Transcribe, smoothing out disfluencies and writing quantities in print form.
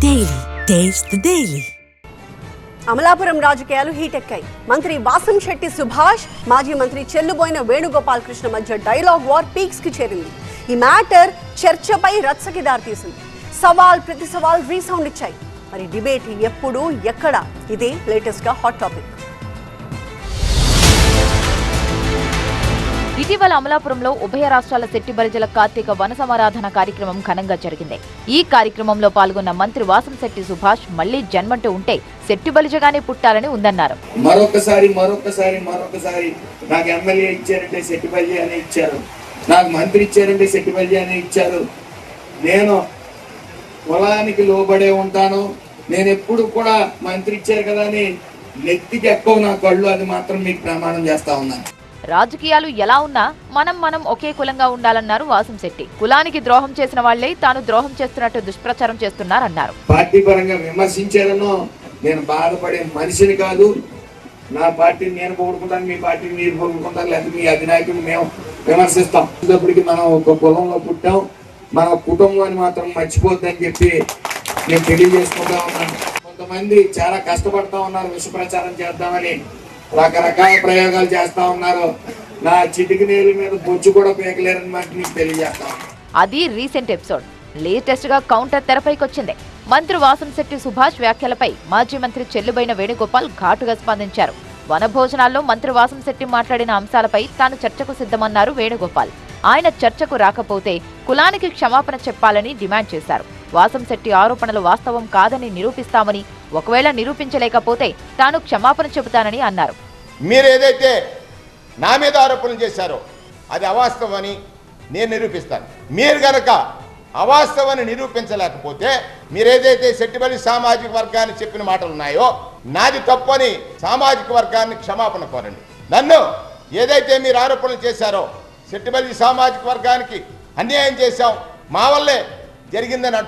Daily. Taste the Daily. Amalapuram రాజకీయాలు హీటెక్కాయి. మంత్రి వాసంశెట్టి సుభాష్, మాజీ మంత్రి చెల్లుబోయిన వేణుగోపాల్ కృష్ణ మధ్య డైలాగ్ వార్ పీక్స్ కి చేరింది. ఈ మ్యాటర్ చర్చపై రచ్చకి దారితీసింది. సవాల్ ప్రతి సవాల్ రీసౌండ్ ఇచ్చాయి. మరి డిబేట్ ఎప్పుడు ఎక్కడ, ఇదే లేటెస్ట్ గా హాట్ టాపిక్. ఇటీవల అమలాపురంలో ఉభయ రాష్ట్రాల శెట్టి బలిజల కార్తీక వన సమారాధన కార్యక్రమం ఘనంగా జరిగింది. ఈ కార్యక్రమంలో పాల్గొన్న మంత్రి వాసంశెట్టి సుభాష్ మళ్లీ జన్మంటూ ఉంటే శెట్టి బలిజగానే పుట్టాలని ఉందన్నారు. మరొకసారి నాకు ఎమ్మెల్యే ఇచ్చారంటే శెట్టి బలిజ అనే ఇచ్చారు, నాకు మంత్రి ఇచ్చారంటే శెట్టి బలిజ అనే ఇచ్చారు. నేను కులానికి లోబడే ఉంటాను. నేను ఎప్పుడు కూడా మంత్రి ఇచ్చారు కదా అని నెత్తికి ఎక్కువ నా కళ్ళు, అది మాత్రం మీకు ప్రమాణం చేస్తా ఉన్నాను. రాజకీయాలు ఎలా ఉన్నా మనం ఒకే కులంగా ఉండాలన్నారు వాసంశెట్టి. కులానికి ద్రోహం చేసిన వాళ్లే తాను ద్రోహం చేస్తున్నట్టు దుష్ప్రచారం చేస్తున్నారన్నారు. పార్టీ పరంగా విమర్శించారనో నేను బాధపడే మనిషిని కాదు. నా పార్టీని నేను పొగుడుకుంటాను, మీ పార్టీని మీరు పొగుడుకుంటారు, లేకపోతే మీ అధినాయకుని మేము విమర్శిస్తాం. ఇప్పటికి మనం ఒక కులంలో పుట్టాం, మన కుటుంబాన్ని మాత్రం మర్చిపోద్దని చెప్పి నేను తెలియజేసుకుంటా ఉన్నాను. కొంతమంది చాలా కష్టపడతా ఉన్నారు, విష ప్రచారం చేద్దామని రకరకాల ప్రయోగాలు చేస్తా ఉన్నారు. నా చిటికి నేల మీద బొచ్చు కూడా పేకలేరని మాట మీకు తెలియజేస్తాం. అది రీసెంట్ ఎపిసోడ్. లేటెస్ట్ గా కౌంటర్ తెరపైకి వచ్చింది. మంత్రి వాసంశెట్టి సుభాష్ వ్యాఖ్యలపై మాజీ మంత్రి చెల్లుబోయిన వేణుగోపాల్ ఘాటుగా స్పందించారు. వనభోజనాల్లో మంత్రి వాసంశెట్టి మాట్లాడిన అంశాలపై తాను చర్చకు సిద్ధమన్నారు వేణుగోపాల్. ఆయన చర్చకు రాకపోతే కులానికి క్షమాపణ చెప్పాలని డిమాండ్ చేశారు. వాసంశెట్టి ఆరోపణలు వాస్తవం కాదని నిరూపిస్తామని, ఒకవేళ నిరూపించలేకపోతే తాను క్షమాపణ చెబుతానని అన్నారు. మీరు ఏదైతే నా మీద ఆరోపణలు చేశారో అది అవాస్తవని నేను నిరూపిస్తాను. మీరు గనక అవాస్తవాన్ని నిరూపించలేకపోతే, మీరేదైతే శెట్టిబలి సామాజిక వర్గాన్ని చెప్పిన మాటలు ఉన్నాయో నాది తప్పని సామాజిక వర్గాన్ని క్షమాపణ కోరండి. నన్ను ఏదైతే మీరు ఆరోపణలు చేశారో శెట్టిబలి సామాజిక వర్గానికి అన్యాయం చేశాం, మా వల్లే జరిగిందని అంటున్నారు.